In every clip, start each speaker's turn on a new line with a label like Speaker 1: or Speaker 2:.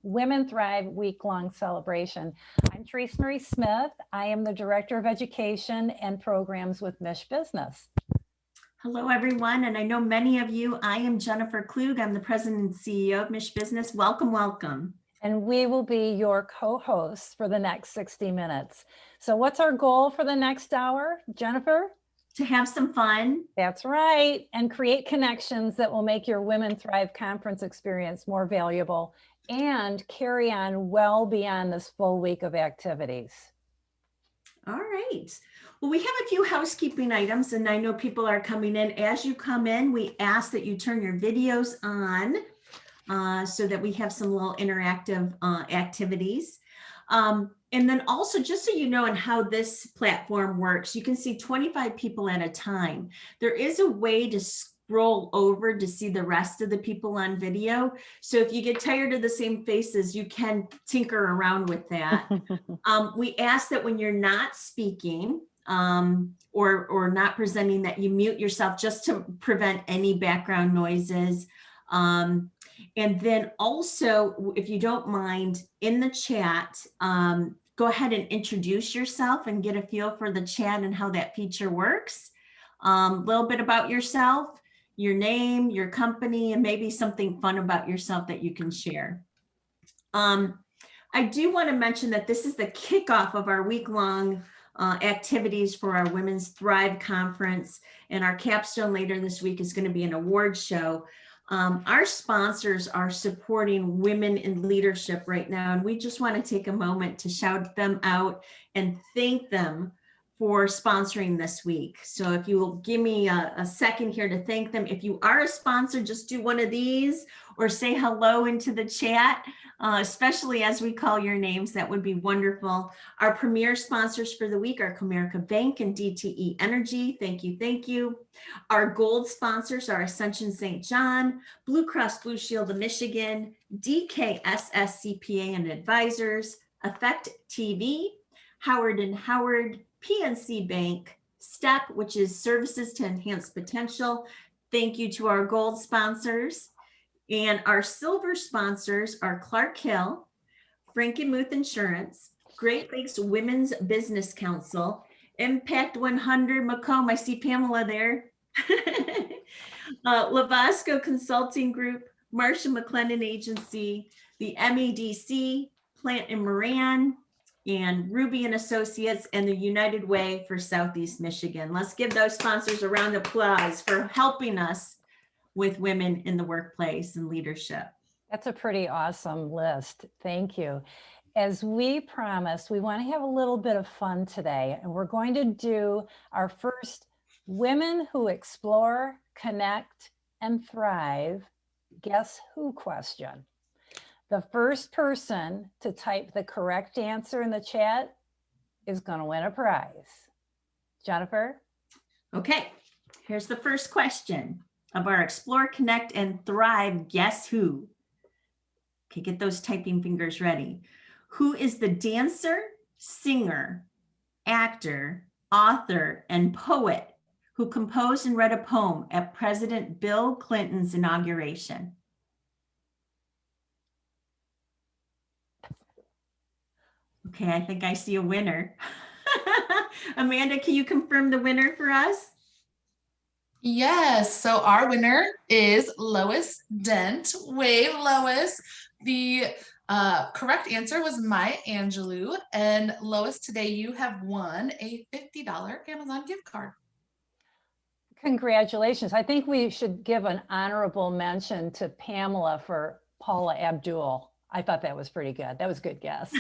Speaker 1: Women Thrive week-long celebration. I'm Therese Marie Smith. I am the Director of Education and Programs with MichBusiness.
Speaker 2: Hello, everyone. And I know many of you, I am Jennifer Kluge. I'm the President and CEO of MichBusiness. Welcome, welcome.
Speaker 1: And we will be your co-hosts for the next 60 minutes. So what's our goal for the next hour, Jennifer?
Speaker 2: To have some fun.
Speaker 1: That's right. And create connections that will make your Women Thrive conference experience more valuable and carry on well beyond this full week of activities.
Speaker 2: All right. Well, we have a few housekeeping items, and I know people are coming in. As you come in, we ask that you turn your videos on so that we have some little interactive activities. And then also, just so you know, and how this platform works, you can see 25 people at a time. There is a way to scroll over to see the rest of the people on video. So if you get tired of the same faces, you can tinker around with that. We ask that when you're not speaking or not presenting, that you mute yourself just to prevent any background noises. And then also, if you don't mind, in the chat, go ahead and introduce yourself and get a feel for the chat and how that feature works. A little bit about yourself, your name, your company, and maybe something fun about yourself that you can share. I do want to mention that this is the kickoff of our week-long activities for our Women's Thrive Conference, and our capstone later this week is going to be an award show. Our sponsors are supporting women in leadership right now, and we just want to take a moment to shout them out and thank them for sponsoring this week. So if you will give me a second here to thank them. If you are a sponsor, just do one of these or say hello into the chat, especially as we call your names. That would be wonderful. Our premier sponsors for the week are Comerica Bank and DTE Energy. Thank you, thank you. Our gold sponsors are Ascension St. John, Blue Cross Blue Shield of Michigan, DKSS CPA and Advisors, Effect TV, Howard & Howard, PNC Bank, STEP, which is Services to Enhance Potential. Thank you to our gold sponsors. And our silver sponsors are Clark Hill, Frankenmuth Insurance, Great Lakes Women's Business Council, Impact 100 Macomb. I see Pamela there. Lavasco Consulting Group, Marsha McLennan Agency, the MEDC, Plant and Moran, and Ruby and Associates, and the United Way for Southeast Michigan. Let's give those sponsors a round of applause for helping us with women in the workplace and leadership.
Speaker 1: That's a pretty awesome list. Thank you. As we promised, we want to have a little bit of fun today, and we're going to do our first Women Who Explore, Connect, and Thrive Guess Who question. The first person to type the correct answer in the chat is going to win a prize. Jennifer?
Speaker 2: Okay, here's the first question of our Explore, Connect, and Thrive Guess Who. Okay, get those typing fingers ready. Who is the dancer, singer, actor, author, and poet who composed and read a poem at President Bill Clinton's inauguration? Okay, I think I see a winner. Amanda, can you confirm the winner for us?
Speaker 3: Yes, so our winner is Lois Dent. Wave, Lois. The correct answer was Maya Angelou. And Lois, today you have won a $50 Amazon gift card.
Speaker 1: Congratulations. I think we should give an honorable mention to Pamela for Paula Abdul. I thought that was pretty good. That was a good guess.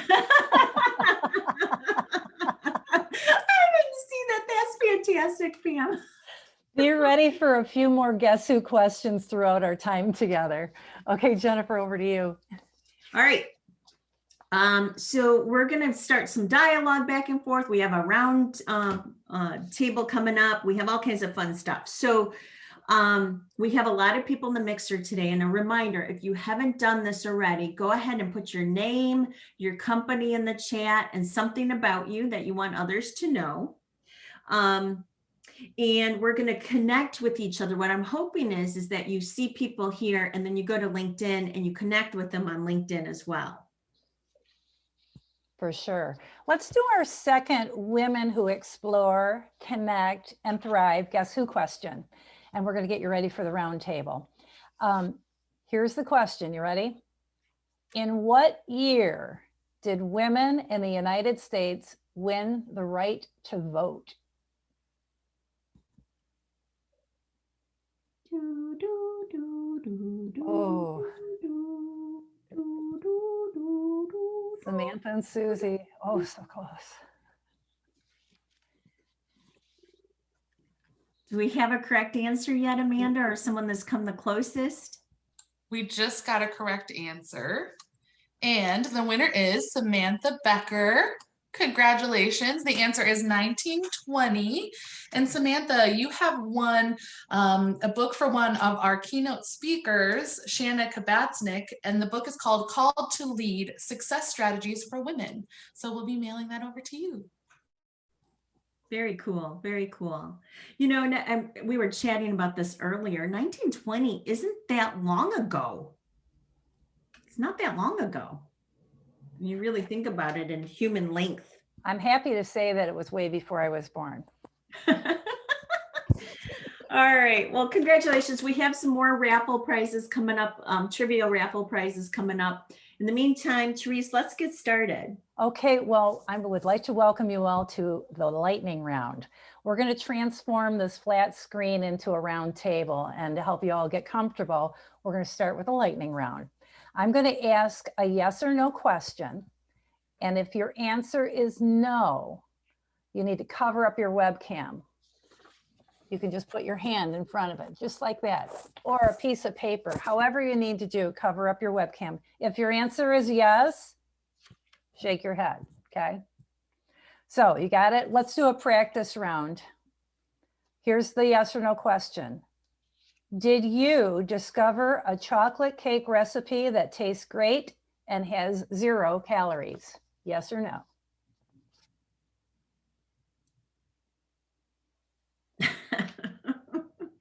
Speaker 2: Fantastic, Pam.
Speaker 1: Be ready for a few more Guess Who questions throughout our time together. Okay, Jennifer, over to you.
Speaker 2: All right. So we're going to start some dialogue back and forth. We have a round table coming up. We have all kinds of fun stuff. So we have a lot of people in the mixer today. And a reminder, if you haven't done this already, go ahead and put your name, your company in the chat, and something about you that you want others to know. and we're going to connect with each other. What I'm hoping is that you see people here and then you go to LinkedIn and you connect with them on LinkedIn as well.
Speaker 1: For sure. Let's do our second Women Who Explore, Connect, and Thrive Guess Who question. And we're going to get you ready for the round table. Here's the question. You ready? In what year did women in the United States win the right to vote? Oh. Samantha and Susie. Oh, so close.
Speaker 2: Do we have a correct answer yet, Amanda, or someone that's come the closest?
Speaker 3: We just got a correct answer. And the winner is Samantha Becker. Congratulations. The answer is 1920. And Samantha, you have won a book for one of our keynote speakers, Shanna Kabatsnik, and the book is called Called to Lead: Success Strategies for Women. So we'll be mailing that over to you.
Speaker 2: Very cool. Very cool. You know, and we were chatting about this earlier. 1920 isn't that long ago. It's not that long ago. You really think about it in human length.
Speaker 1: I'm happy to say that it was way before I was born.
Speaker 2: All right. Well, congratulations. We have some more raffle prizes coming up, trivia raffle prizes coming up. In the meantime, Therese, let's get started.
Speaker 1: Okay, well, I would like to welcome you all to the lightning round. We're going to transform this flat screen into a round table, and to help you all get comfortable, we're going to start with a lightning round. I'm going to ask a yes or no question, and if your answer is no, you need to cover up your webcam. You can just put your hand in front of it, just like that, or a piece of paper, however you need to do, cover up your webcam. If your answer is yes, shake your head, okay? So you got it? Let's do a practice round. Here's the yes or no question. Did you discover a chocolate cake recipe that tastes great and has 0 calories? Yes or no?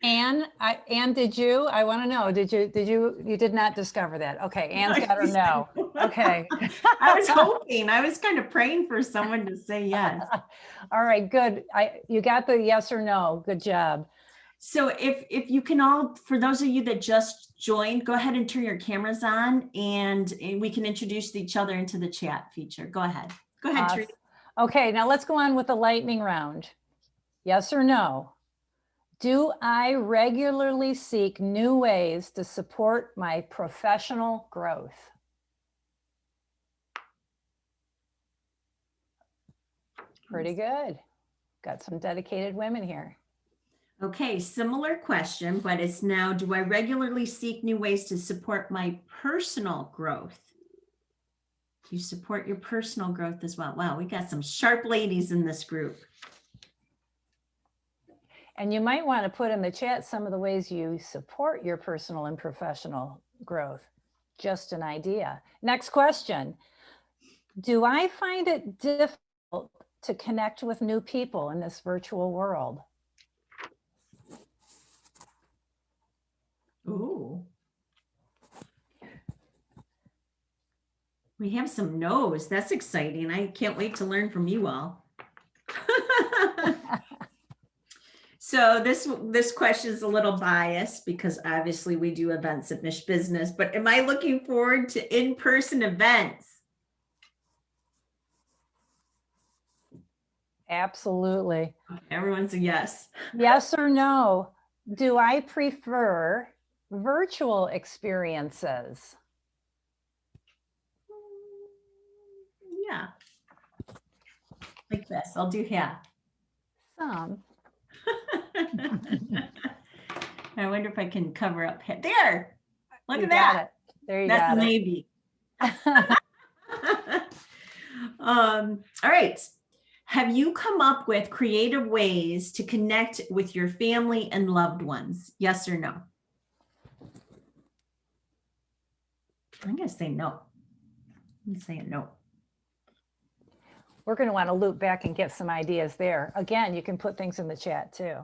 Speaker 1: Anne, did you? I want to know, you did not discover that. Okay, Anne's got her no. Okay.
Speaker 2: I was hoping, I was kind of praying for someone to say yes.
Speaker 1: All right, good. You got the yes or no. Good job.
Speaker 2: So if you can all, for those of you that just joined, go ahead and turn your cameras on and we can introduce each other into the chat feature. Go ahead. Go ahead, Therese.
Speaker 1: Okay, now let's go on with the lightning round. Yes or no? Do I regularly seek new ways to support my professional growth? Pretty good. Got some dedicated women here.
Speaker 2: Okay, similar question, but it's now, do I regularly seek new ways to support my personal growth? Do you support your personal growth as well? Wow, we got some sharp ladies in this group.
Speaker 1: And you might want to put in the chat some of the ways you support your personal and professional growth. Just an idea. Next question. Do I find it difficult to connect with new people in this virtual world?
Speaker 2: Ooh. We have some no's. That's exciting. I can't wait to learn from you all. So this question is a little biased because obviously we do events at MichBusiness, but am I looking forward to in-person events?
Speaker 1: Absolutely.
Speaker 2: Everyone's a yes.
Speaker 1: Yes or no? Do I prefer virtual experiences?
Speaker 2: Yeah. Like this. I'll do half.
Speaker 1: Some.
Speaker 2: I wonder if I can cover up. There. Look at
Speaker 1: got
Speaker 2: that.
Speaker 1: it. There you
Speaker 2: That's
Speaker 1: got
Speaker 2: a
Speaker 1: it.
Speaker 2: maybe. All right. Have you come up with creative ways to connect with your family and loved ones? Yes or no? I'm going to say no. I'm saying no.
Speaker 1: We're going to want to loop back and get some ideas there. Again, you can put things in the chat too.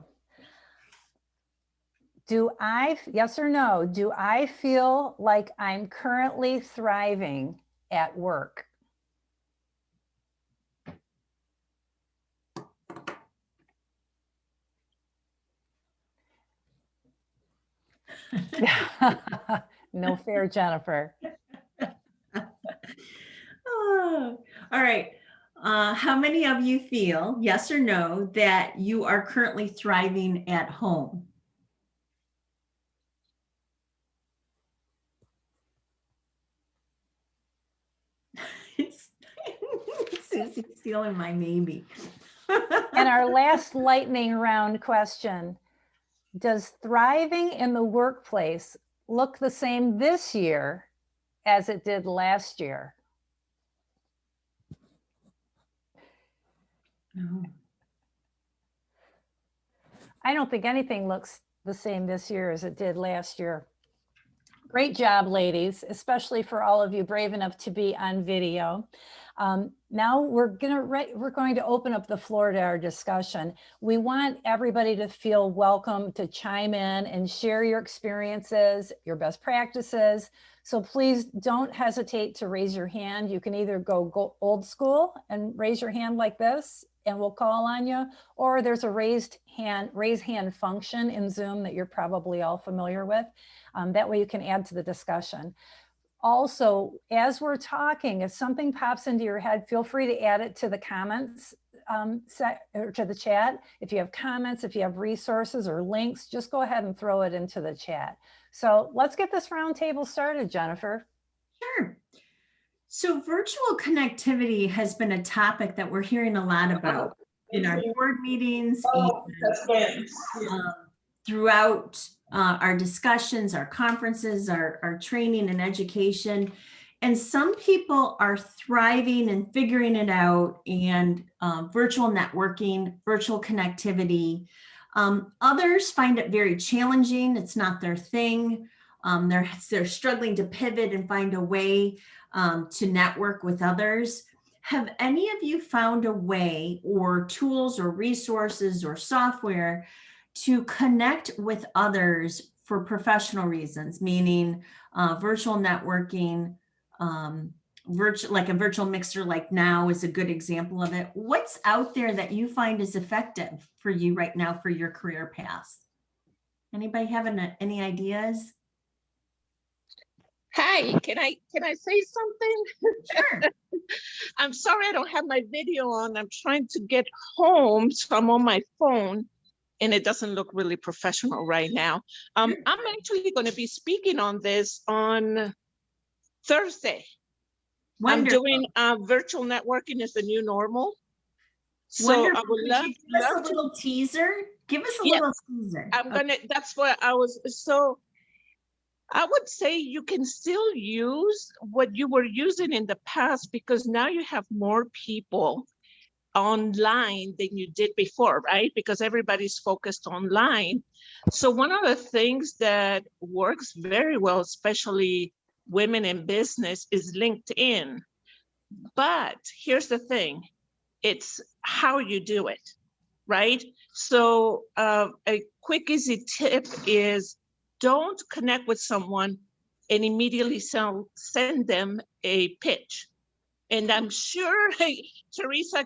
Speaker 1: yes or no, do I feel like I'm currently thriving at work? No fair, Jennifer.
Speaker 2: Oh, all right. How many of you feel, yes or no, that you are currently thriving at home? Susie's stealing my maybe.
Speaker 1: And our last lightning round question, does thriving in the workplace look the same this year as it did last year?
Speaker 2: No.
Speaker 1: I don't think anything looks the same this year as it did last year. Great job, ladies, especially for all of you brave enough to be on video. Now we're going to open up the floor to our discussion. We want everybody to feel welcome to chime in and share your experiences, your best practices. So please don't hesitate to raise your hand. You can either go old school and raise your hand like this, and we'll call on you, or there's a raise hand function in Zoom that you're probably all familiar with. That way you can add to the discussion. Also, as we're talking, if something pops into your head, feel free to add it to the comments or to the chat. If you have comments, if you have resources or links, just go ahead and throw it into the chat. So let's get this roundtable started, Jennifer.
Speaker 2: Sure. So virtual connectivity has been a topic that we're hearing a lot about in our board meetings and throughout our discussions, our conferences, our training and education. And some people are thriving and figuring it out, and virtual networking, virtual connectivity. Others find it very challenging. It's not their thing. They're struggling to pivot and find a way to network with others. Have any of you found a way or tools or resources or software to connect with others for professional reasons, meaning virtual networking, like a virtual mixer like now is a good example of it. What's out there that you find is effective for you right now for your career path? Anybody have any ideas?
Speaker 4: Hi, can I say something?
Speaker 2: Sure.
Speaker 4: I'm sorry I don't have my video on. I'm trying to get home, so I'm on my phone, and it doesn't look really professional right now. I'm actually going to be speaking on this on Thursday.
Speaker 2: Wonderful.
Speaker 4: I'm doing virtual networking is the new normal. So
Speaker 2: Wonderful.
Speaker 4: I would
Speaker 2: Could
Speaker 4: love,
Speaker 2: you give us a little teaser. Give us a little teaser.
Speaker 4: I'm gonna. That's what I was. So I would say you can still use what you were using in the past, because now you have more people online than you did before, right? Because everybody's focused online. So one of the things that works very well, especially women in business, is LinkedIn. But here's the thing, it's how you do it, right? So a quick, easy tip is don't connect with someone and immediately send them a pitch. And I'm sure, hey, Therese, I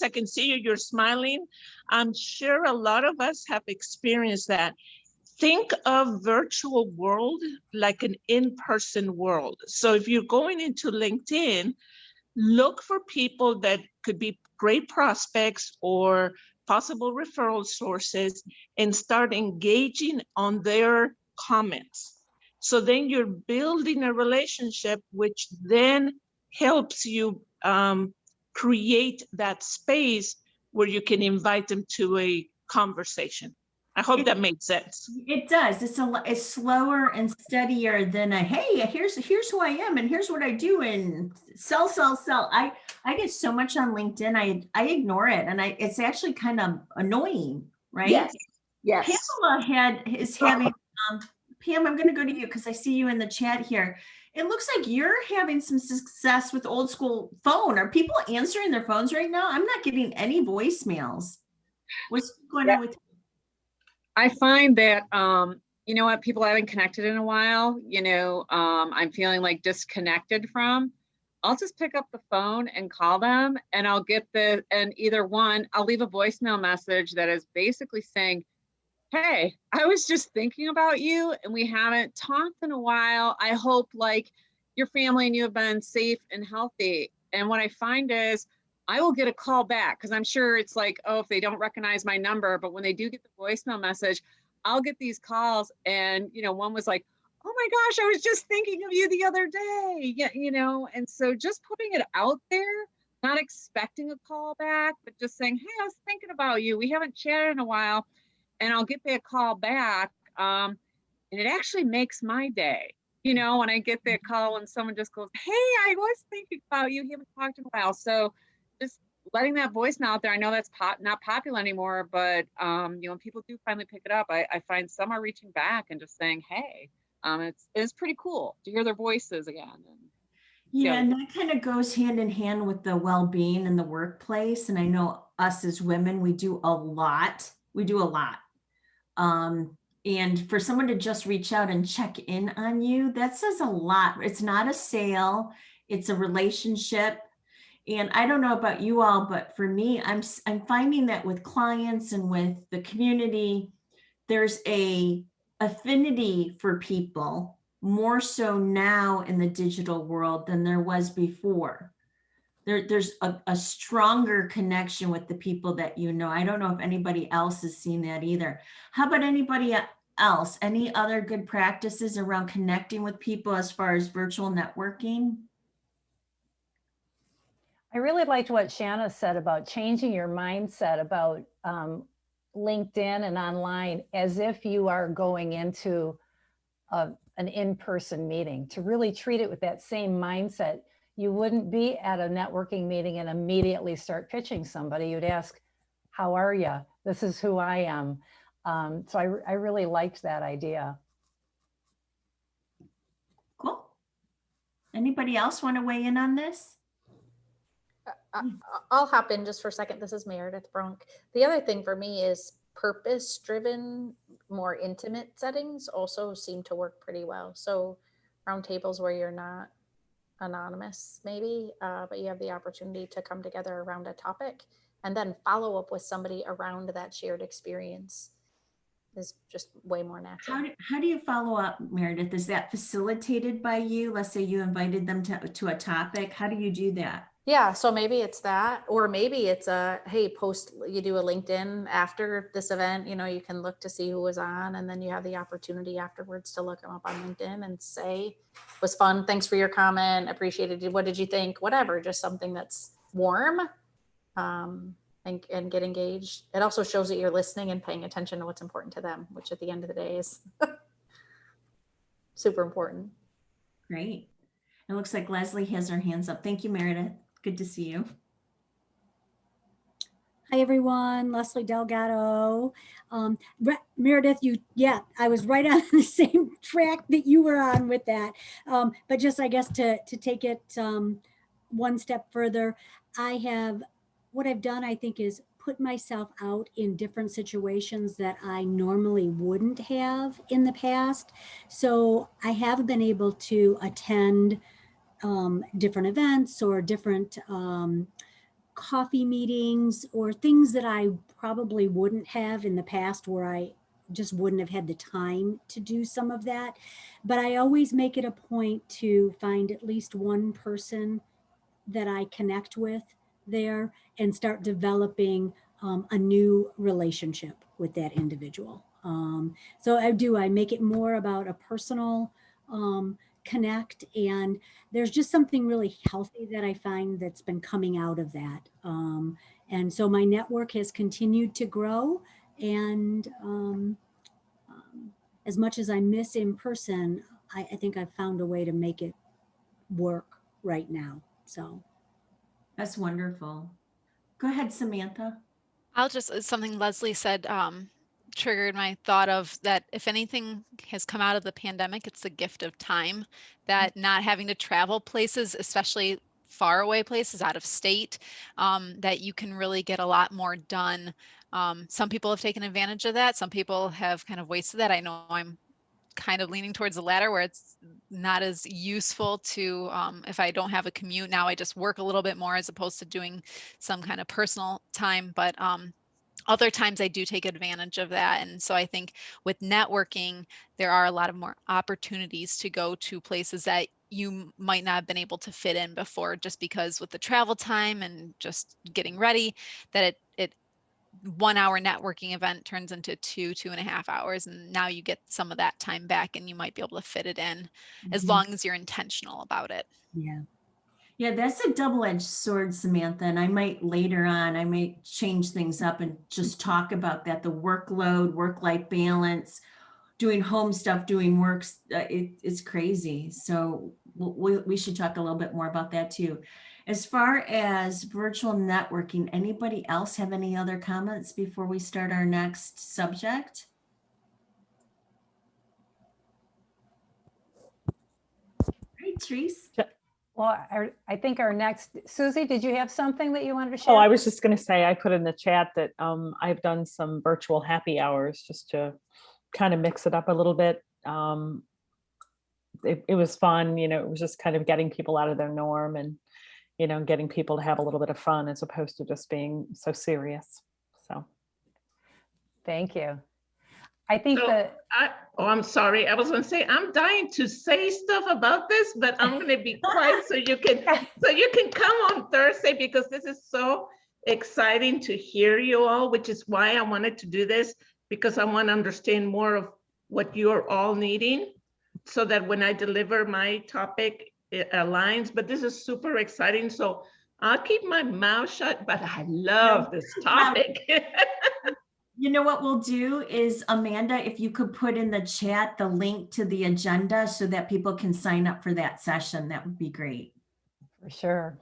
Speaker 4: can see you, you're smiling. I'm sure a lot of us have experienced that. Think of virtual world like an in-person world. So if you're going into LinkedIn, look for people that could be great prospects or possible referral sources and start engaging on their comments. So then you're building a relationship, which then helps you create that space where you can invite them to a conversation. I hope that made sense.
Speaker 2: It does. It's slower and steadier than a, hey, here's who I am and here's what I do, and sell. I get so much on LinkedIn. I ignore it, and it's actually kind of annoying, right?
Speaker 4: Yes.
Speaker 2: Pamela is having Pam, I'm going to go to you because I see you in the chat here. It looks like you're having some success with old school phone. Are people answering their phones right now? I'm not getting any voicemails. What's going on with you?
Speaker 5: I find that, you know what, people I haven't connected in a while, I'm feeling like disconnected from, I'll just pick up the phone and call them, and I'll get and either one, I'll leave a voicemail message that is basically saying, hey, I was just thinking about you and we haven't talked in a while. I hope like your family and you have been safe and healthy. And what I find is I will get a call back because I'm sure it's like, oh, if they don't recognize my number, but when they do get the voicemail message, I'll get these calls. And, one was like, oh my gosh, I was just thinking of you the other day. Yeah, and so just putting it out there, not expecting a call back, but just saying, hey, I was thinking about you. We haven't chatted in a while. And I'll get that call back. And it actually makes my day, when I get that call and someone just goes, hey, I was thinking about you. Haven't talked in a while. So just letting that voicemail out there. I know that's not popular anymore, but when people do finally pick it up, I find some are reaching back and just saying, hey, it's pretty cool to hear their voices again.
Speaker 2: Yeah, and that kind of goes hand in hand with the well-being in the workplace. And I know us as women, we do a lot. We do a lot. And for someone to just reach out and check in on you, that says a lot. It's not a sale, it's a relationship. And I don't know about you all, but for me, I'm finding that with clients and with the community, there's a affinity for people more so now in the digital world than there was before. There's a stronger connection with the people that I don't know if anybody else has seen that either. How about anybody else? Any other good practices around connecting with people as far as virtual networking?
Speaker 1: I really liked what Shanna said about changing your mindset about LinkedIn and online as if you are going into an in-person meeting, to really treat it with that same mindset. You wouldn't be at a networking meeting and immediately start pitching somebody. You'd ask, how are you? This is who I am. So I really liked that idea.
Speaker 2: Cool. Anybody else want to weigh in on this?
Speaker 6: I'll hop in just for a second. This is Meredith Brunk. The other thing for me is purpose-driven, more intimate settings also seem to work pretty well. So round tables where you're not anonymous maybe, but you have the opportunity to come together around a topic and then follow up with somebody around that shared experience is just way more natural.
Speaker 2: How do you follow up, Meredith? Is that facilitated by you? Let's say you invited them to a topic. How do you do that?
Speaker 6: Yeah, so maybe it's that, or maybe it's hey, you do a LinkedIn after this event, you can look to see who was on, and then you have the opportunity afterwards to look them up on LinkedIn and say, was fun, thanks for your comment, appreciated it, what did you think, whatever, just something that's warm, and get engaged. It also shows that you're listening and paying attention to what's important to them, which at the end of the day is super important.
Speaker 2: Great. It looks like Leslie has her hands up. Thank you, Meredith. Good to see you.
Speaker 7: Hi, everyone. Leslie Delgado. Meredith, I was right on the same track that you were on with that. But just, I guess, to take it one step further, what I've done, I think, is put myself out in different situations that I normally wouldn't have in the past. So I have been able to attend different events or different coffee meetings or things that I probably wouldn't have in the past, where I just wouldn't have had the time to do some of that. But I always make it a point to find at least one person that I connect with there and start developing a new relationship with that individual. So I make it more about a personal connect, and there's just something really healthy that I find that's been coming out of that. And so my network has continued to grow, and as much as I miss in person, I think I've found a way to make it work right now. So
Speaker 2: that's wonderful. Go ahead, Samantha.
Speaker 8: Something Leslie said triggered my thought of that. If anything has come out of the pandemic, it's the gift of time, that not having to travel places, especially far away places out of state, that you can really get a lot more done Some people have taken advantage of that. Some people have kind of wasted that. I know I'm kind of leaning towards the latter, where it's not as useful to, if I don't have a commute now, I just work a little bit more as opposed to doing some kind of personal time. But other times I do take advantage of that. And so I think with networking, there are a lot of more opportunities to go to places that you might not have been able to fit in before, just because with the travel time and just getting ready, that it 1 hour networking event turns into 2.5 hours. And now you get some of that time back and you might be able to fit it in as long as you're intentional about it.
Speaker 7: Yeah.
Speaker 2: Yeah, that's a double-edged sword, Samantha. And I might later on, I might change things up and just talk about that, the workload, work-life balance, doing home stuff, doing works. It's crazy. So we should talk a little bit more about that too. As far as virtual networking, anybody else have any other comments before we start our next subject? Right, Therese?
Speaker 1: Well, I think our next, Susie, did you have something that you wanted to
Speaker 9: Oh,
Speaker 1: share?
Speaker 9: I was just going to say, I put in the chat that I've done some virtual happy hours just to kind of mix it up a little bit. It was fun, it was just kind of getting people out of their norm and, getting people to have a little bit of fun as opposed to just being so serious. So.
Speaker 1: Thank you. I think
Speaker 4: So
Speaker 1: that,
Speaker 4: I'm sorry. I was going to say, I'm dying to say stuff about this, but I'm going to be quiet so you can come on Thursday, because this is so exciting to hear you all, which is why I wanted to do this, because I want to understand more of what you're all needing so that when I deliver my topic, it aligns. But this is super exciting. So I'll keep my mouth shut, but I love this topic.
Speaker 2: You know what we'll do is, Amanda, if you could put in the chat the link to the agenda so that people can sign up for that session, that would be great.
Speaker 1: for sure.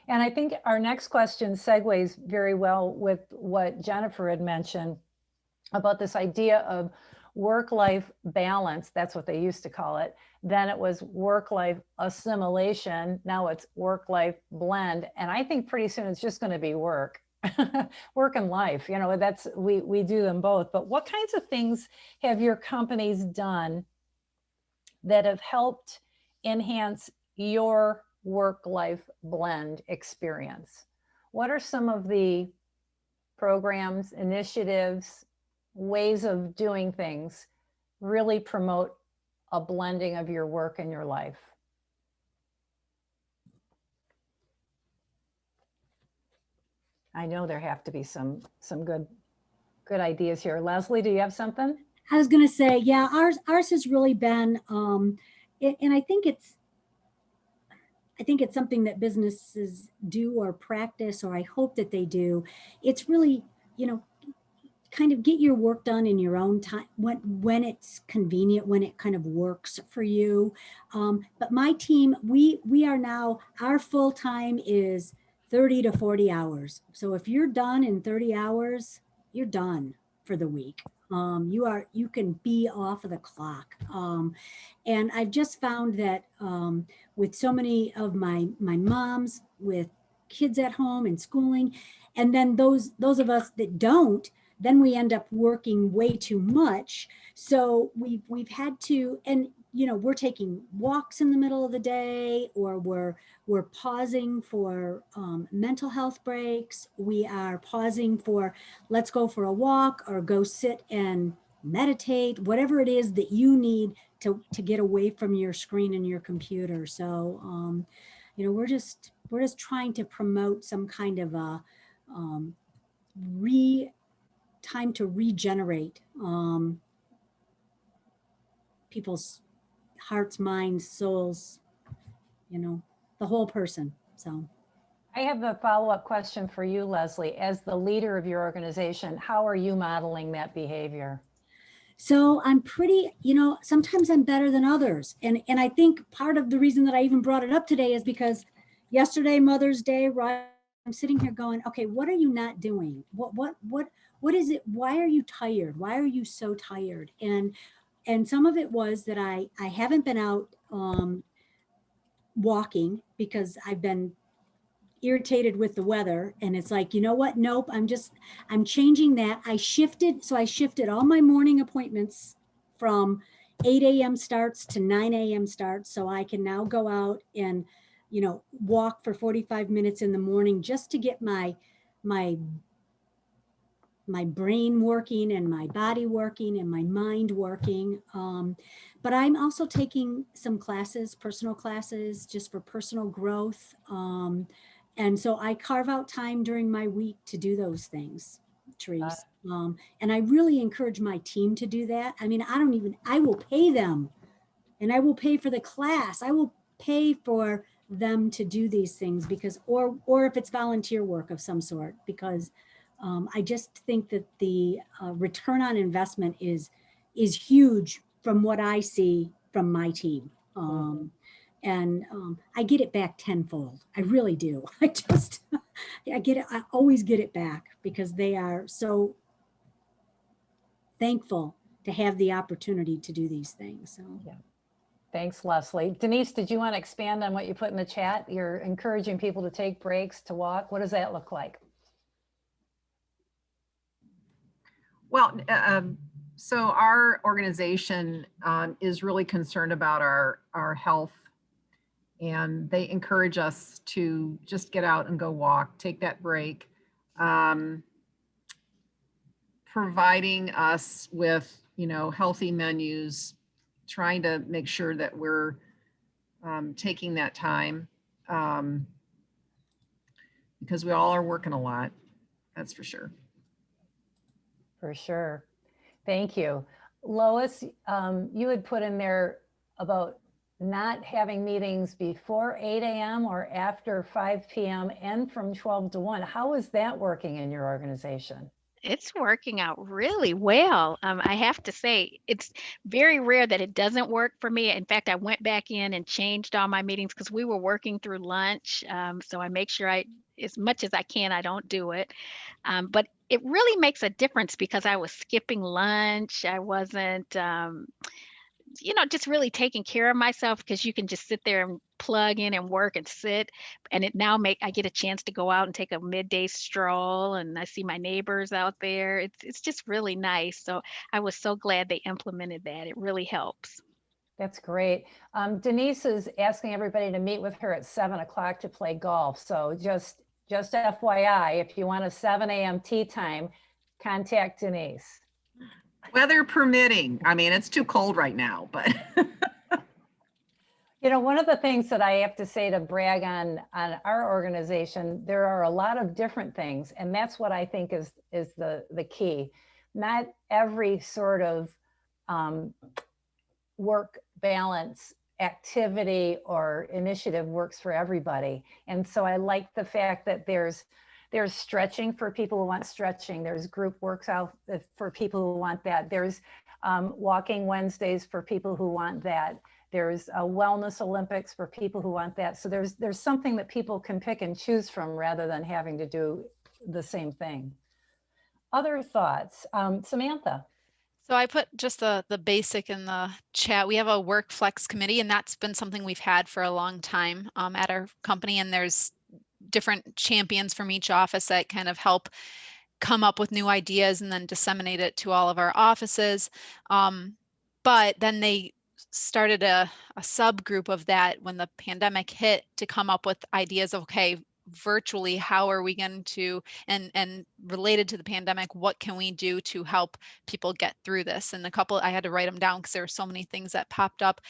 Speaker 1: And I think our next question segues very well with what Jennifer had mentioned about this idea of work-life balance. That's what they used to call it. Then it was work-life assimilation. Now it's work-life blend. And I think pretty soon it's just going to be work. Work and life, that's, we do them both. But what kinds of things have your companies done that have helped enhance your work-life blend experience? What are some of the programs, initiatives, ways of doing things really promote a blending of your work and your life? I know there have to be some good ideas here. Leslie, do you have something?
Speaker 7: I was going to say, yeah, ours has really been, and I think it's something that businesses do or practice, or I hope that they do. It's really, kind of get your work done in your own time when it's convenient, when it kind of works for you. But my team, we are now, our full time is 30 to 40 hours. So if you're done in 30 hours, you're done for the week. You can be off of the clock. And I've just found that with so many of my moms with kids at home and schooling, and then those of us that don't, then we end up working way too much. So we've had to, and we're taking walks in the middle of the day, or we're pausing for mental health breaks. We are pausing for, let's go for a walk or go sit and meditate, whatever it is that you need to get away from your screen and your computer. So, we're just trying to promote some kind of a time to regenerate people's hearts, minds, souls, the whole person. So
Speaker 1: I have a follow-up question for you, Leslie. As the leader of your organization, how are you modeling that behavior?
Speaker 7: So I'm pretty, sometimes I'm better than others. And I think part of the reason that I even brought it up today is because yesterday, Mother's Day, right? I'm sitting here going, okay, what are you not doing? What is it? Why are you tired? Why are you so tired? And some of it was that I haven't been out walking because I've been irritated with the weather, and it's like, you know what? Nope, I'm changing that. I shifted all my morning appointments from 8 a.m. starts to 9 a.m. starts. So I can now go out and, walk for 45 minutes in the morning just to get my brain working and my body working and my mind working. But I'm also taking some classes, personal classes, just for personal growth. And so I carve out time during my week to do those things, Therese. And I really encourage my team to do that. I mean, I will pay them, and I will pay for the class. I will pay for them to do these things because, or if it's volunteer work of some sort, because I just think that the return on investment is huge from what I see from my team. And I get it back tenfold. I really do. I get it. I always get it back because they are so thankful to have the opportunity to do these things. So.
Speaker 1: Yeah. Thanks, Leslie. Denise, did you want to expand on what you put in the chat? You're encouraging people to take breaks, to walk. What does that look like?
Speaker 10: Well, so our organization is really concerned about our health, and they encourage us to just get out and go walk, take that break, providing us with, healthy menus, trying to make sure that we're taking that time because we all are working a lot, that's for sure.
Speaker 1: For sure. Thank you. Lois, you had put in there about not having meetings before 8 a.m. or after 5 p.m. and from 12 to 1. How is that working in your organization?
Speaker 11: It's working out really well. I have to say, it's very rare that it doesn't work for me. In fact, I went back in and changed all my meetings because we were working through lunch. So I make sure as much as I can, I don't do it. But it really makes a difference because I was skipping lunch. I wasn't, just really taking care of myself because you can just sit there and plug in and work and sit. And I get a chance to go out and take a midday stroll, and I see my neighbors out there. It's just really nice. So I was so glad they implemented that. It really helps.
Speaker 1: That's great. Denise is asking everybody to meet with her at 7 o'clock to play golf. So just FYI, if you want a 7 a.m. tea time, contact Denise.
Speaker 10: Weather permitting. I mean, it's too cold right now, but.
Speaker 1: One of the things that I have to say to brag on our organization, there are a lot of different things, and that's what I think is the key. Not every sort of work balance activity or initiative works for everybody. And so I like the fact that there's stretching for people who want stretching. There's group workout for people who want that. There's walking Wednesdays for people who want that. There's a wellness Olympics for people who want that. So there's something that people can pick and choose from rather than having to do the same thing. Other thoughts? Samantha.
Speaker 8: So I put just the basic in the chat. We have a work flex committee, and that's been something we've had for a long time at our company. And there's different champions from each office that kind of help come up with new ideas and then disseminate it to all of our offices. But then they started a subgroup of that when the pandemic hit to come up with ideas of, okay, virtually, how are we going to, and related to the pandemic, what can we do to help people get through this? And I had to write them down because there were so many things that popped up.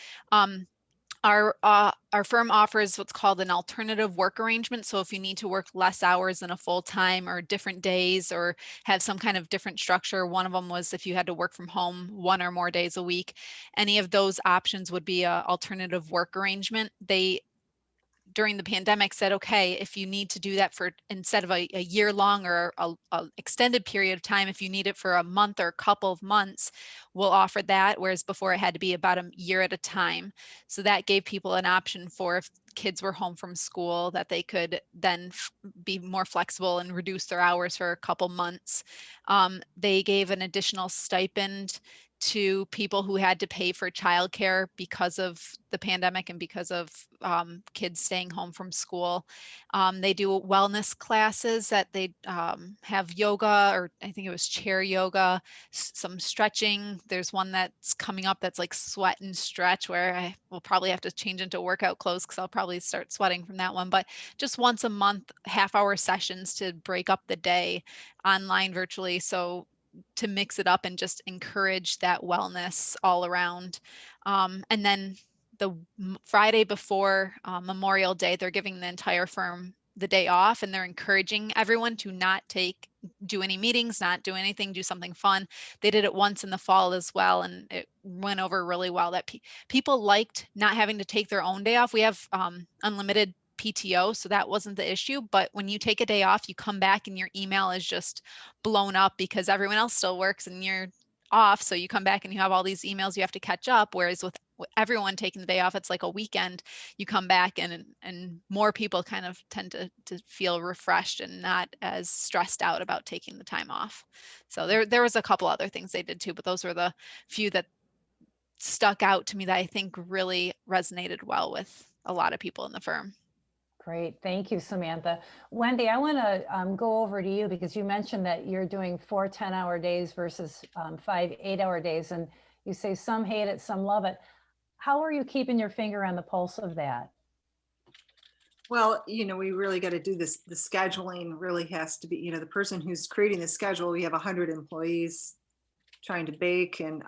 Speaker 8: Our firm offers what's called an alternative work arrangement. So if you need to work less hours than a full time or different days or have some kind of different structure, one of them was if you had to work from home 1 or more days a week, any of those options would be an alternative work arrangement. They, during the pandemic, said, okay, if you need to do that for instead of a year long or a extended period of time, if you need it for a month or a couple of months, we'll offer that. Whereas before it had to be about a year at a time. So that gave people an option for if kids were home from school that they could then be more flexible and reduce their hours for a couple months. They gave an additional stipend to people who had to pay for childcare because of the pandemic and because of kids staying home from school. They do wellness classes that they have yoga, or I think it was chair yoga, some stretching. There's one that's coming up that's like sweat and stretch, where I will probably have to change into workout clothes because I'll probably start sweating from that one. But just once a month, half-hour sessions to break up the day online virtually. So to mix it up and just encourage that wellness all around. And then the Friday before Memorial Day, they're giving the entire firm the day off, and they're encouraging everyone to not do any meetings, not do anything, do something fun. They did it once in the fall as well, and it went over really well. That people liked not having to take their own day off. We have unlimited PTO, so that wasn't the issue. But when you take a day off, you come back and your email is just blown up because everyone else still works and you're off. So you come back and you have all these emails you have to catch up. Whereas with everyone taking the day off, it's like a weekend. You come back and more people kind of tend to feel refreshed and not as stressed out about taking the time off. So there was a couple other things they did too, but those were the few that stuck out to me that I think really resonated well with a lot of people in the firm.
Speaker 1: Great. Thank you, Samantha. Wendy, I want to go over to you because you mentioned that you're doing 4 10-hour days versus 5 8-hour days. And you say some hate it, some love it. How are you keeping your finger on the pulse of that?
Speaker 12: Well, we really got to do this. The scheduling really has to be, the person who's creating the schedule, we have 100 employees trying to bake and,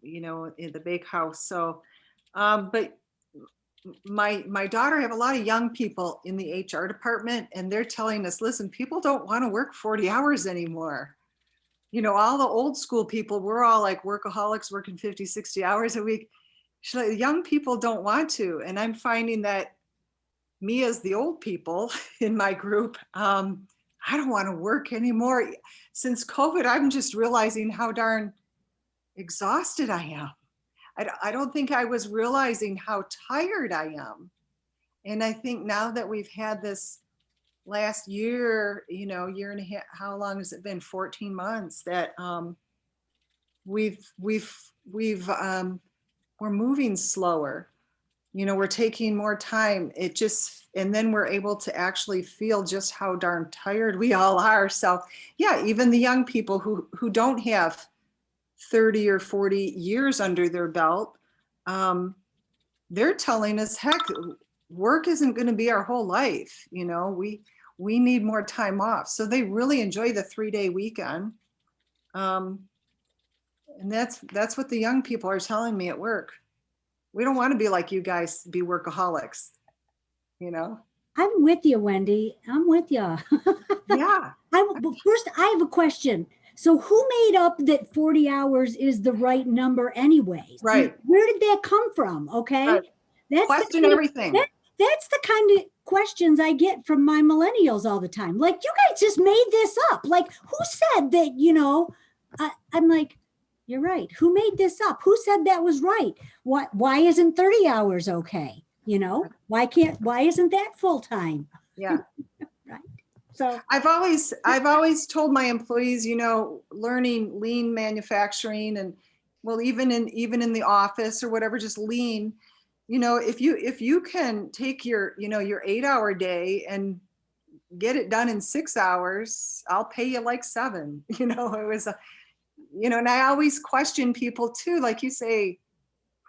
Speaker 12: in the bake house. So, but my daughter, I have a lot of young people in the HR department, and they're telling us, listen, people don't want to work 40 hours anymore. All the old school people, we're all like workaholics working 50, 60 hours a week. Young people don't want to. And I'm finding that me as the old people in my group, I don't want to work anymore. Since COVID, I'm just realizing how darn exhausted I am. I don't think I was realizing how tired I am. And I think now that we've had this last year, year and a half, how long has it been? 14 months that we're moving slower. We're taking more time. And then we're able to actually feel just how darn tired we all are. So yeah, even the young people who don't have 30 or 40 years under their belt, they're telling us, heck, work isn't going to be our whole life. We need more time off. So they really enjoy the 3-day weekend. And that's what the young people are telling me at work. We don't want to be like you guys, be workaholics,
Speaker 7: I'm with you, Wendy. I'm with you.
Speaker 12: Yeah.
Speaker 7: First, I have a question. So who made up that 40 hours is the right number anyways?
Speaker 12: Right.
Speaker 7: Where did that come from? Okay.
Speaker 12: Right.
Speaker 7: That's
Speaker 12: Question everything.
Speaker 7: That's the kind of questions I get from my millennials all the time. Like, you guys just made this up. Like, who said that, I'm like, you're right. Who made this up? Who said that was right? Why isn't 30 hours okay? Why isn't that full time?
Speaker 12: Yeah.
Speaker 7: Right. So
Speaker 12: I've always told my employees, learning lean manufacturing and even in the office or whatever, just lean, if you can take your 8-hour day and get it done in 6 hours, I'll pay you like 7, it was and I always question people too. Like you say,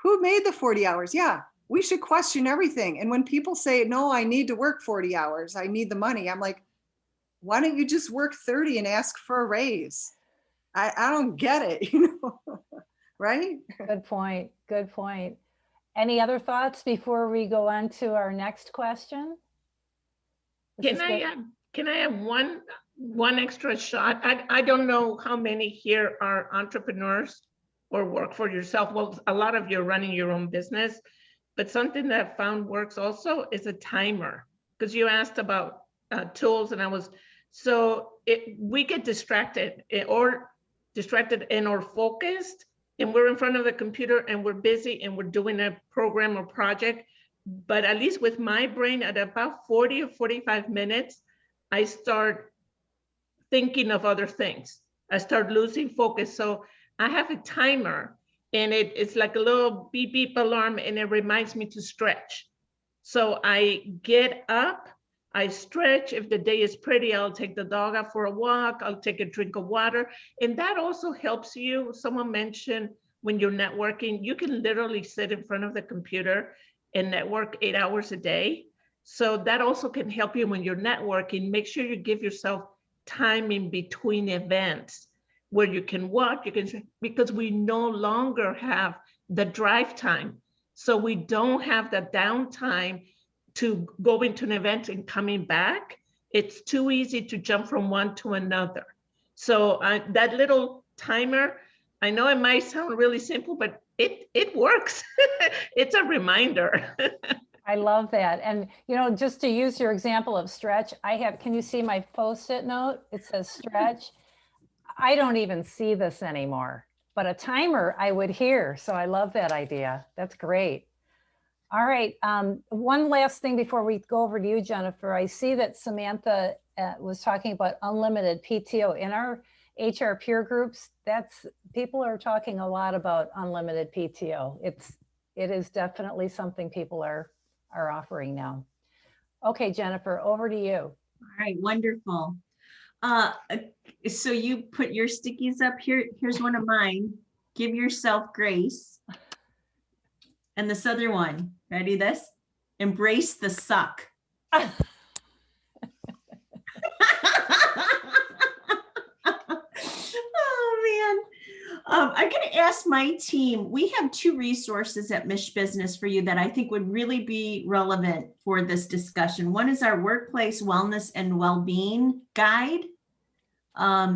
Speaker 12: who made the 40 hours? Yeah, we should question everything. And when people say, no, I need to work 40 hours, I need the money. I'm like, why don't you just work 30 and ask for a raise? I don't get it, right?
Speaker 1: Good point. Good point. Any other thoughts before we go on to our next question?
Speaker 4: Can I have one extra shot? I don't know how many here are entrepreneurs or work for yourself. Well, a lot of you are running your own business, but something that I found works also is a timer, because you asked about tools, and we get distracted or focused, and we're in front of the computer and we're busy and we're doing a program or project. But at least with my brain, at about 40 or 45 minutes, I start thinking of other things. I start losing focus. So I have a timer, and it's like a little beep beep alarm, and it reminds me to stretch. So I get up, I stretch. If the day is pretty, I'll take the dog out for a walk. I'll take a drink of water. And that also helps you. Someone mentioned when you're networking, you can literally sit in front of the computer and network 8 hours a day. So that also can help you when you're networking. Make sure you give yourself time in between events where you can walk, because we no longer have the drive time. So we don't have the downtime to go into an event and coming back. It's too easy to jump from one to another. So that little timer, I know it might sound really simple, but it works. It's a reminder.
Speaker 1: I love that. And, just to use your example of stretch, can you see my Post-it note? It says stretch. I don't even see this anymore, but a timer I would hear. So I love that idea. That's great. All right. One last thing before we go over to you, Jennifer. I see that Samantha was talking about unlimited PTO in our HR peer groups. People are talking a lot about unlimited PTO. It is definitely something people are offering now. Okay, Jennifer, over to you.
Speaker 2: All right, wonderful. So you put your stickies up here. Here's one of mine. Give yourself grace. And this other one, ready this? Embrace the suck. Oh man. I'm going to ask my team. We have 2 resources at MichBusiness for you that I think would really be relevant for this discussion. One is our workplace wellness and well-being guide.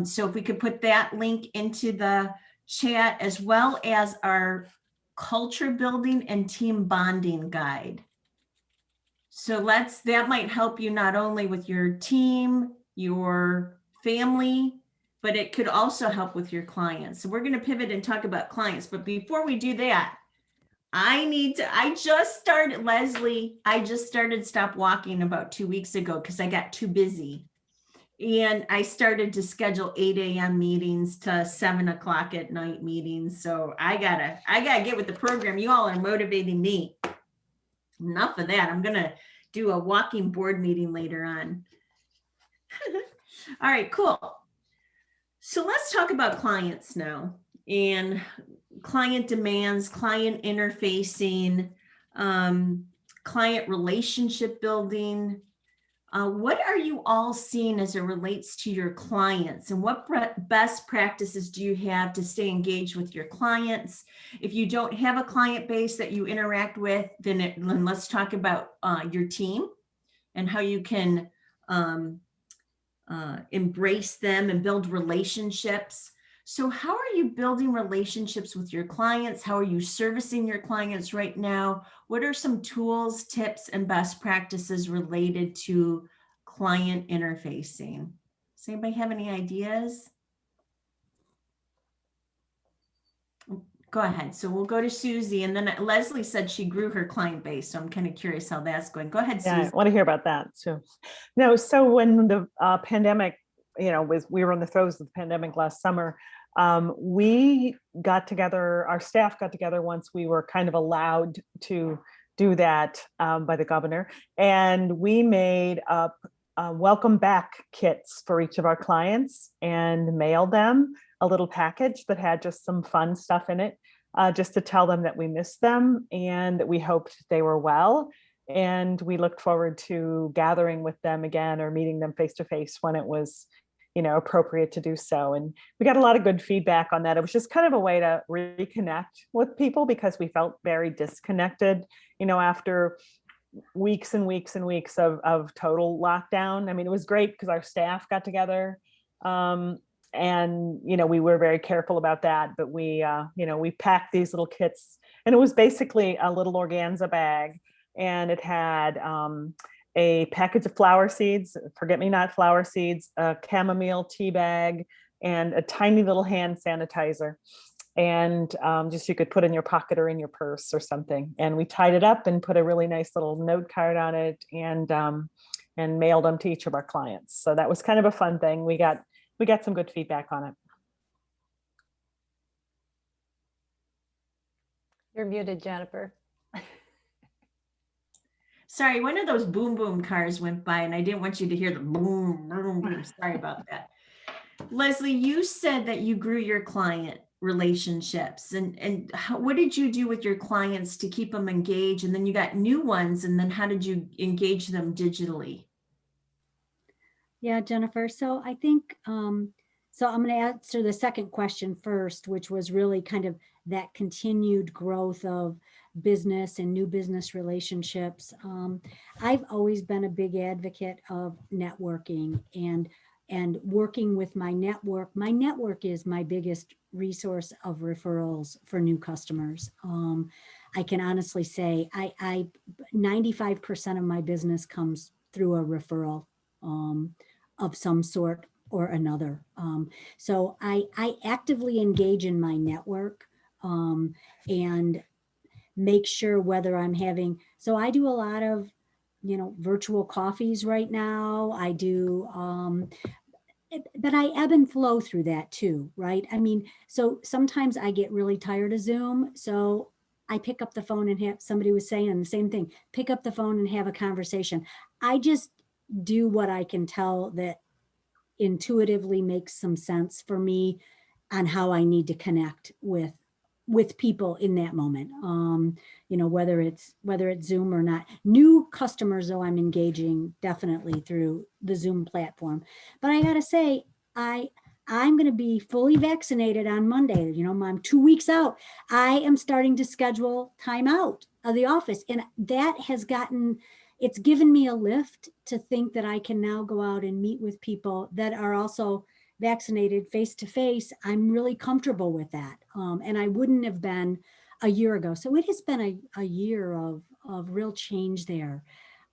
Speaker 2: So if we could put that link into the chat, as well as our culture building and team bonding guide. So that might help you not only with your team, your family, but it could also help with your clients. So we're going to pivot and talk about clients. But before we do that, I just started Stop Walking about 2 weeks ago because I got too busy. And I started to schedule 8 a.m. meetings to 7 o'clock at night meetings. So I gotta get with the program. You all are motivating me. Enough of that. I'm gonna do a walking board meeting later on. All right, cool. So let's talk about clients now, and client demands, client interfacing, client relationship building. What are you all seeing as it relates to your clients, and what best practices do you have to stay engaged with your clients? If you don't have a client base that you interact with, then let's talk about your team and how you can embrace them and build relationships. So how are you building relationships with your clients? How are you servicing your clients right now? What are some tools, tips, and best practices related to client interfacing? Does anybody have any ideas? Go ahead. So we'll go to Susie, and then Leslie said she grew her client base. So I'm kind of curious how that's going. Go ahead, Susie.
Speaker 9: Yeah, I want to hear about that too. No, so when the pandemic, we were in the throes of the pandemic last summer, we got together, our staff got together once we were kind of allowed to do that by the governor, and we made up welcome back kits for each of our clients and mailed them a little package that had just some fun stuff in it, just to tell them that we missed them and that we hoped they were well. And we looked forward to gathering with them again or meeting them face to face when it was, appropriate to do so. And we got a lot of good feedback on that. It was just kind of a way to reconnect with people because we felt very disconnected, after weeks and weeks and weeks of total lockdown. I mean, it was great because our staff got together. And, we were very careful about that, but we packed these little kits, and it was basically a little organza bag, and it had a package of flower seeds, forget-me-not flower seeds, a chamomile tea bag, and a tiny little hand sanitizer. And just you could put in your pocket or in your purse or something. And we tied it up and put a really nice little note card on it, and mailed them to each of our clients. So that was kind of a fun thing. We got some good feedback on it.
Speaker 1: You're muted, Jennifer.
Speaker 2: Sorry, one of those boom boom cars went by and I didn't want you to hear the boom, boom, boom. Sorry about that. Leslie, you said that you grew your client relationships and what did you do with your clients to keep them engaged? And then you got new ones, and then how did you engage them digitally?
Speaker 7: Yeah, Jennifer. So I think, so I'm going to answer the second question first, which was really kind of that continued growth of business and new business relationships. I've always been a big advocate of networking and working with my network. My network is my biggest resource of referrals for new customers. I can honestly say I 95% of my business comes through a referral of some sort or another. So I actively engage in my network and make sure whether I'm having, so I do a lot of, virtual coffees right now. I do, but I ebb and flow through that too, right? I mean, so sometimes I get really tired of Zoom. So I pick up the phone and have, somebody was saying the same thing, pick up the phone and have a conversation. I just do what I can tell that intuitively makes some sense for me on how I need to connect with people in that moment. Whether it's Zoom or not. New customers, though, I'm engaging definitely through the Zoom platform. But I gotta say, I'm going to be fully vaccinated on Monday. I'm 2 weeks out. I am starting to schedule time out of the office, and that has it's given me a lift to think that I can now go out and meet with people that are also vaccinated face to face. I'm really comfortable with that. And I wouldn't have been a year ago. So it has been a year of real change there.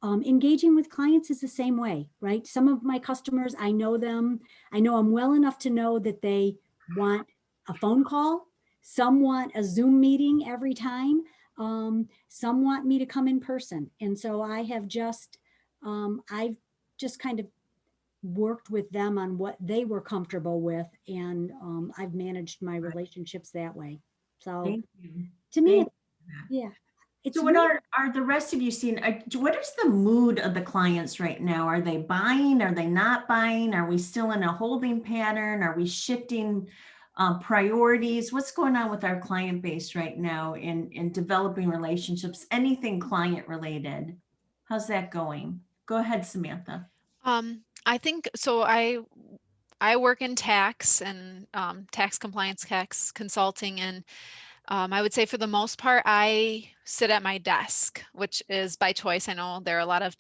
Speaker 7: Engaging with clients is the same way, right? Some of my customers, I know them. I know them well enough to know that they want a phone call. Some want a Zoom meeting every time. Some want me to come in person. And so I've just kind of worked with them on what they were comfortable with. And I've managed my relationships that way. So
Speaker 2: Thank you.
Speaker 7: to me,
Speaker 2: Thank
Speaker 7: yeah.
Speaker 2: So what are the rest of you seeing? What is the mood of the clients right now? Are they buying? Are they not buying? Are we still in a holding pattern? Are we shifting priorities? What's going on with our client base right now in developing relationships? Anything client related? How's that going? Go ahead, Samantha.
Speaker 8: I think so. I work in tax and tax compliance, tax consulting, and I would say for the most part, I sit at my desk, which is by choice. I know there are a lot of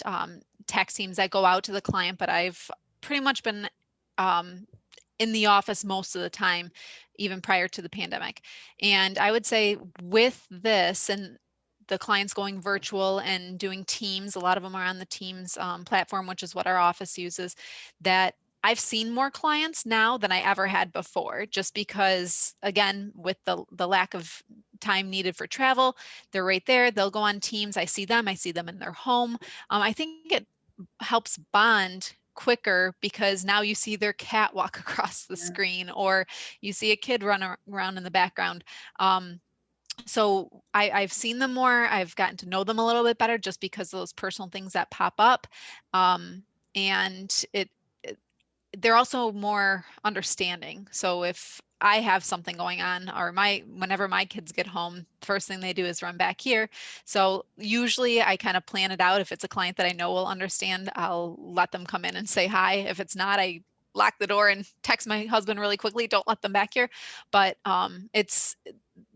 Speaker 8: tax teams that go out to the client, but I've pretty much been in the office most of the time, even prior to the pandemic. And I would say with this and the clients going virtual and doing Teams, a lot of them are on the Teams platform, which is what our office uses, that I've seen more clients now than I ever had before, just because, again, with the lack of time needed for travel, they're right there. They'll go on Teams. I see them in their home. I think it helps bond quicker because now you see their cat walk across the screen, or you see a kid run around in the background. So I've seen them more. I've gotten to know them a little bit better just because of those personal things that pop up. And they're also more understanding. So if I have something going on, or whenever my kids get home, first thing they do is run back here. So usually I kind of plan it out. If it's a client that I know will understand, I'll let them come in and say hi. If it's not, I lock the door and text my husband really quickly, don't let them back here. But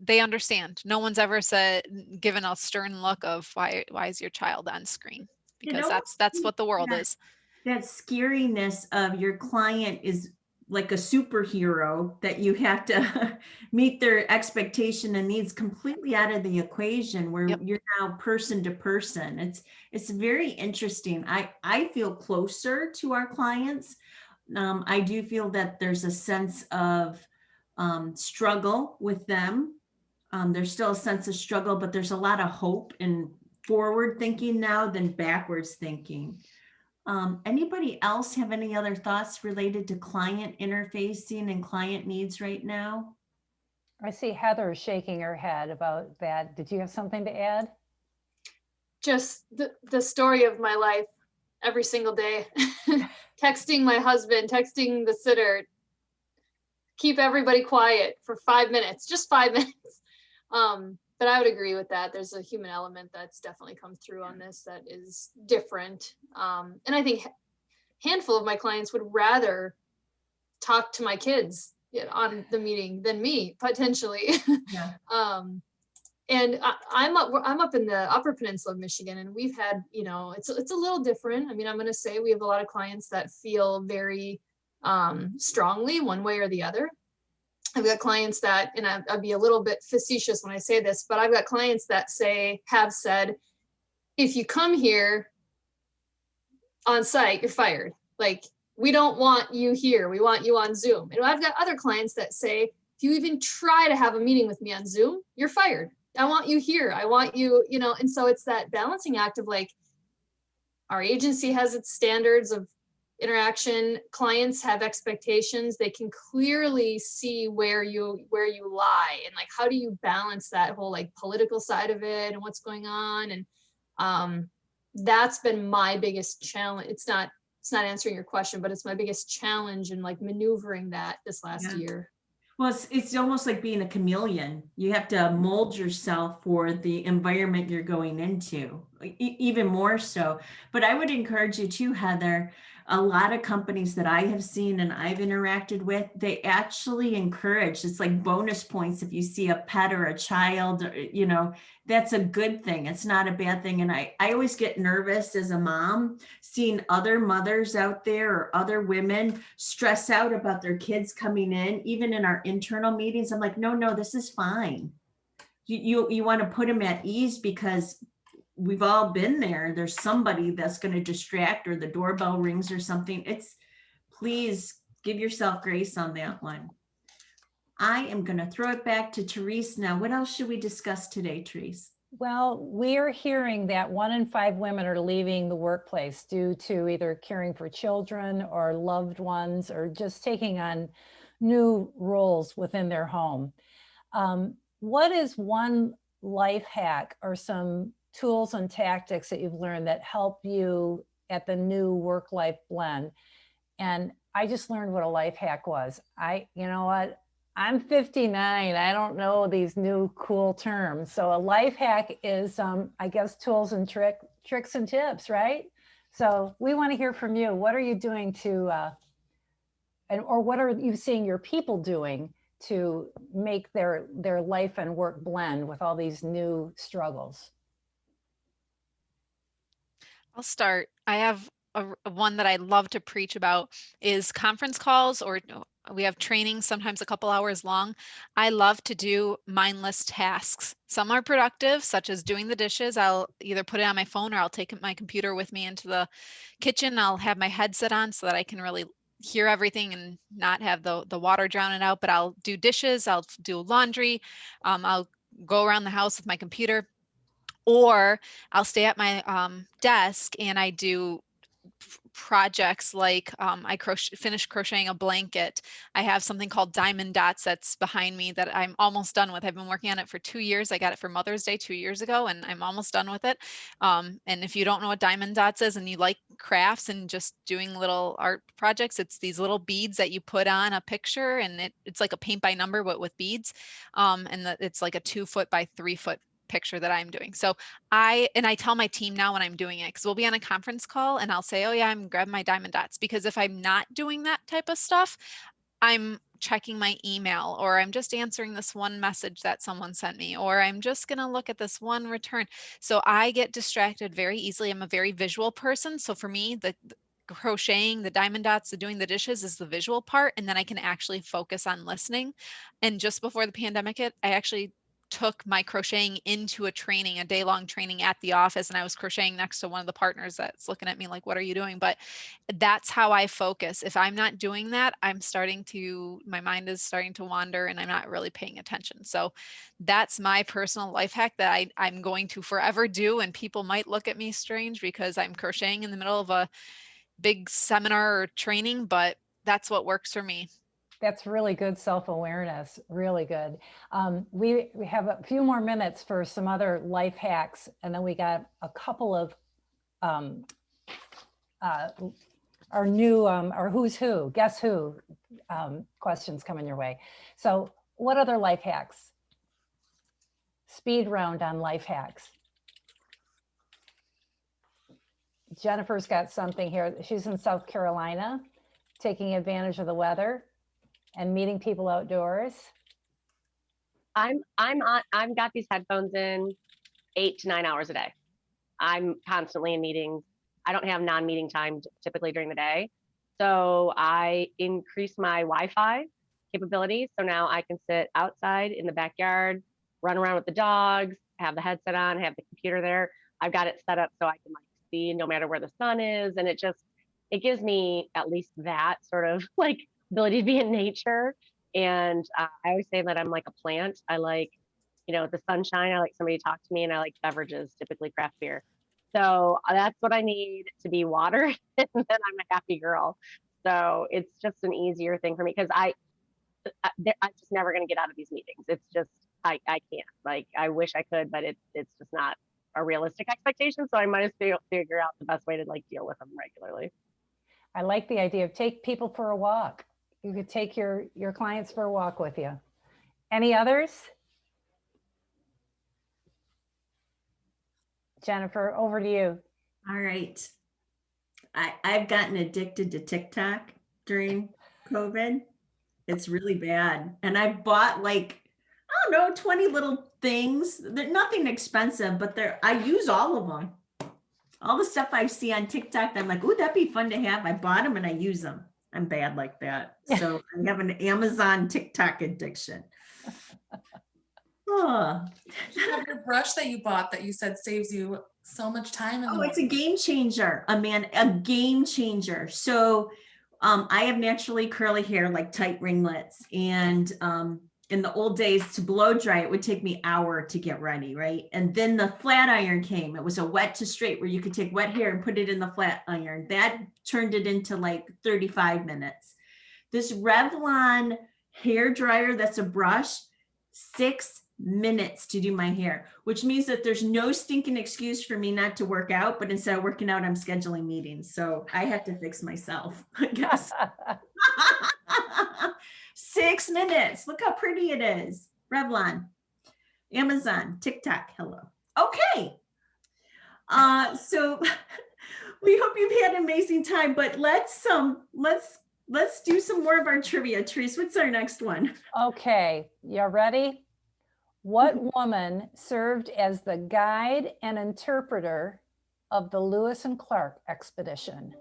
Speaker 8: they understand. No one's ever given a stern look of why is your child on screen? Because that's what the world is.
Speaker 2: That scariness of your client is like a superhero that you have to meet their expectation and needs completely out of the equation, where you're now person to person. It's very interesting. I feel closer to our clients. I do feel that there's a sense of struggle with them. There's still a sense of struggle, but there's a lot of hope and forward thinking now than backwards thinking. Anybody else have any other thoughts related to client interfacing and client needs right now?
Speaker 1: I see Heather shaking her head about that. Did you have something to add?
Speaker 13: Just the story of my life every single day. Texting my husband, texting the sitter, keep everybody quiet for 5 minutes, just 5 minutes. But I would agree with that. There's a human element that's definitely come through on this that is different. And I think a handful of my clients would rather talk to my kids on the meeting than me, potentially.
Speaker 2: Yeah.
Speaker 13: And I'm up in the Upper Peninsula of Michigan, and we've had, it's a little different. I mean, I'm going to say we have a lot of clients that feel very strongly one way or the other. I've got clients that, and I'd be a little bit facetious when I say this, but I've got clients that have said, if you come here on site, you're fired. Like, we don't want you here. We want you on Zoom. And I've got other clients that say, if you even try to have a meeting with me on Zoom, you're fired. I want you here. I want you, and so it's that balancing act of like, our agency has its standards of interaction. Clients have expectations. They can clearly see where you lie, and like, how do you balance that whole like political side of it and what's going on? And that's been my biggest challenge. It's not answering your question, but it's my biggest challenge in like maneuvering that this last year.
Speaker 2: Well, it's almost like being a chameleon. You have to mold yourself for the environment you're going into, even more so. But I would encourage you too, Heather. A lot of companies that I have seen and I've interacted with, they actually encourage, it's like bonus points if you see a pet or a child, that's a good thing. It's not a bad thing. And I always get nervous as a mom seeing other mothers out there or other women stress out about their kids coming in, even in our internal meetings. I'm like, no, this is fine. You want to put them at ease, because we've all been there. There's somebody that's going to distract, or the doorbell rings or something. Please give yourself grace on that one. I am going to throw it back to Therese now. What else should we discuss today, Therese?
Speaker 1: Well, we're hearing that 1 in 5 women are leaving the workplace due to either caring for children or loved ones, or just taking on new roles within their home. What is one life hack or some tools and tactics that you've learned that help you at the new work-life blend? And I just learned what a life hack was. You know what? I'm 59. I don't know these new cool terms. So a life hack is, I guess, tools and tricks and tips, right? So we want to hear from you. What are you doing or what are you seeing your people doing to make their life and work blend with all these new struggles?
Speaker 8: I'll start. I have one that I love to preach about is conference calls, or we have trainings, sometimes a couple hours long. I love to do mindless tasks. Some are productive, such as doing the dishes. I'll either put it on my phone or I'll take my computer with me into the kitchen. I'll have my headset on so that I can really hear everything and not have the water drown it out. But I'll do dishes, I'll do laundry, I'll go around the house with my computer, or I'll stay at my desk and I do projects like I finished crocheting a blanket. I have something called Diamond Dots that's behind me that I'm almost done with. I've been working on it for 2 years. I got it for Mother's Day 2 years ago, and I'm almost done with it. And if you don't know what Diamond Dots is and you like crafts and just doing little art projects, it's these little beads that you put on a picture, and it's like a paint by number but with beads. And it's like a 2 foot by 3 foot picture that I'm doing. So I tell my team now when I'm doing it, because we'll be on a conference call and I'll say, oh yeah, I'm grabbing my Diamond Dots, because if I'm not doing that type of stuff, I'm checking my email, or I'm just answering this one message that someone sent me, or I'm just going to look at this one return. So I get distracted very easily. I'm a very visual person. So for me, the crocheting, the Diamond Dots, the doing the dishes is the visual part. And then I can actually focus on listening. And just before the pandemic hit, I actually took my crocheting into a training, a day-long training at the office, and I was crocheting next to one of the partners that's looking at me like, what are you doing? But that's how I focus. If I'm not doing that, my mind is starting to wander and I'm not really paying attention. So that's my personal life hack that I'm going to forever do. And people might look at me strange because I'm crocheting in the middle of a big seminar or training, but that's what works for me.
Speaker 1: That's really good self-awareness, really good. We have a few more minutes for some other life hacks, and then we got a couple of our new, our who's who, guess who questions coming your way. So what other life hacks? Speed round on life hacks. Jennifer's got something here. She's in South Carolina, taking advantage of the weather and meeting people outdoors.
Speaker 14: I've got these headphones in 8 to 9 hours a day. I'm constantly in meetings. I don't have non-meeting time typically during the day. So I increase my Wi-Fi capabilities. So now I can sit outside in the backyard, run around with the dogs, have the headset on, have the computer there. I've got it set up so I can like see no matter where the sun is. And it gives me at least that sort of like ability to be in nature. And I always say that I'm like a plant. I like, the sunshine. I like somebody to talk to me, and I like beverages, typically craft beer. So that's what I need to be watered, and then I'm a happy girl. So it's just an easier thing for me because I'm just never going to get out of these meetings. It's just, I can't. Like, I wish I could, but it's just not a realistic expectation. So I might as well figure out the best way to like deal with them regularly.
Speaker 1: I like the idea of take people for a walk. You could take your clients for a walk with you. Any others? Jennifer, over to you.
Speaker 2: All right. I've gotten addicted to TikTok during COVID. It's really bad. And I bought like, I don't know, 20 little things. They're nothing expensive, but I use all of them. All the stuff I see on TikTok, I'm like, ooh, that'd be fun to have. I bought them and I use them. I'm bad like that. So I have an Amazon TikTok addiction. Oh.
Speaker 3: You have your brush that you bought that you said saves you so much time.
Speaker 2: It's a game changer, a game changer. So I have naturally curly hair, like tight ringlets. And in the old days, to blow dry, it would take me an hour to get ready, right? And then the flat iron came. It was a wet to straight where you could take wet hair and put it in the flat iron. That turned it into like 35 minutes. This Revlon hair dryer, that's a brush, 6 minutes to do my hair, which means that there's no stinking excuse for me not to work out, but instead of working out, I'm scheduling meetings. So I have to fix myself, I guess. 6 minutes. Look how pretty it is. Revlon, Amazon, TikTok. Hello. Okay. So we hope you've had an amazing time, but let's do some more of our trivia. Therese, what's our next one?
Speaker 1: Okay, you ready? What woman served as the guide and interpreter of the Lewis and Clark expedition?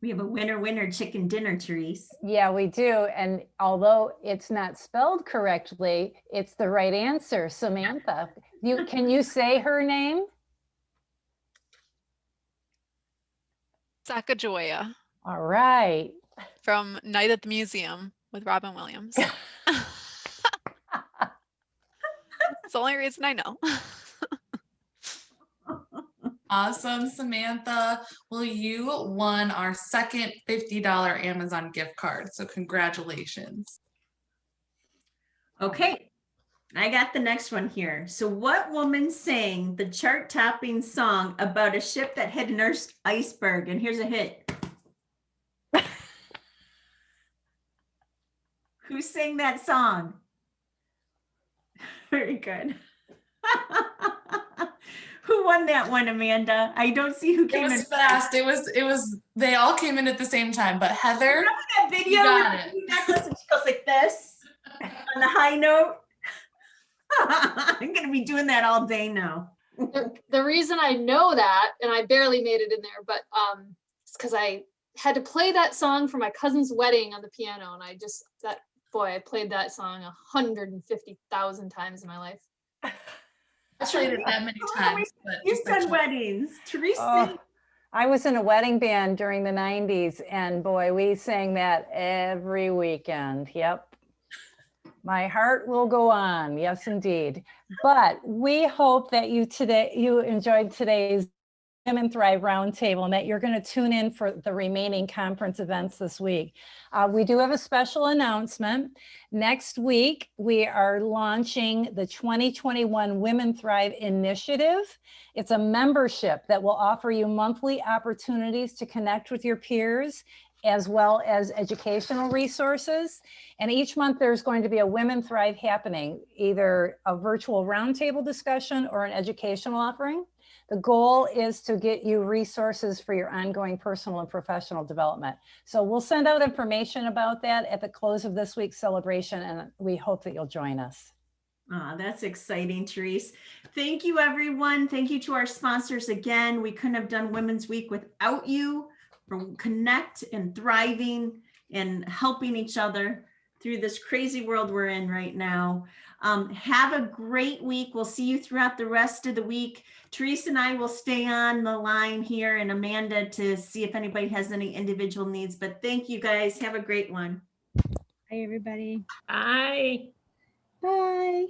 Speaker 2: We have a winner chicken dinner, Therese.
Speaker 1: Yeah, we do. And although it's not spelled correctly, it's the right answer. Samantha, can you say her name?
Speaker 8: Sacagawea.
Speaker 1: All right.
Speaker 8: From Night at the Museum with Robin Williams. It's the only reason I know.
Speaker 3: Awesome, Samantha. Well, you won our second $50 Amazon gift card. So congratulations.
Speaker 2: Okay, I got the next one here. So what woman sang the chart-topping song about a ship that hit an iceberg? And here's a hit. Who sang that song? Very good. Who won that one, Amanda? I don't see who came in.
Speaker 3: It was fast. It was, they all came in at the same time, but Heather,
Speaker 2: remember that video?
Speaker 3: you got it.
Speaker 2: Necklace and she goes like this on the high note. I'm going to be doing that all day now.
Speaker 13: The reason I know that, and I barely made it in there, but it's because I had to play that song for my cousin's wedding on the piano. And I played that song 150,000 times in my life.
Speaker 3: I played it that many times.
Speaker 2: You've done weddings. Therese.
Speaker 1: I was in a wedding band during the 90s, and boy, we sang that every weekend. Yep. My heart will go on. Yes, indeed. But we hope that you enjoyed today's Women Thrive Roundtable and that you're going to tune in for the remaining conference events this week. We do have a special announcement. Next week, we are launching the 2021 Women Thrive Initiative. It's a membership that will offer you monthly opportunities to connect with your peers, as well as educational resources. And each month there's going to be a Women Thrive happening, either a virtual roundtable discussion or an educational offering. The goal is to get you resources for your ongoing personal and professional development. So we'll send out information about that at the close of this week's celebration, and we hope that you'll join us.
Speaker 2: That's exciting, Therese. Thank you, everyone. Thank you to our sponsors again. We couldn't have done Women's Week without you. For Connect and thriving and helping each other through this crazy world we're in right now. Have a great week. We'll see you throughout the rest of the week. Therese and I will stay on the line here, and Amanda, to see if anybody has any individual needs. But thank you guys. Have a great one.
Speaker 7: Bye, everybody.
Speaker 4: Bye.
Speaker 7: Bye.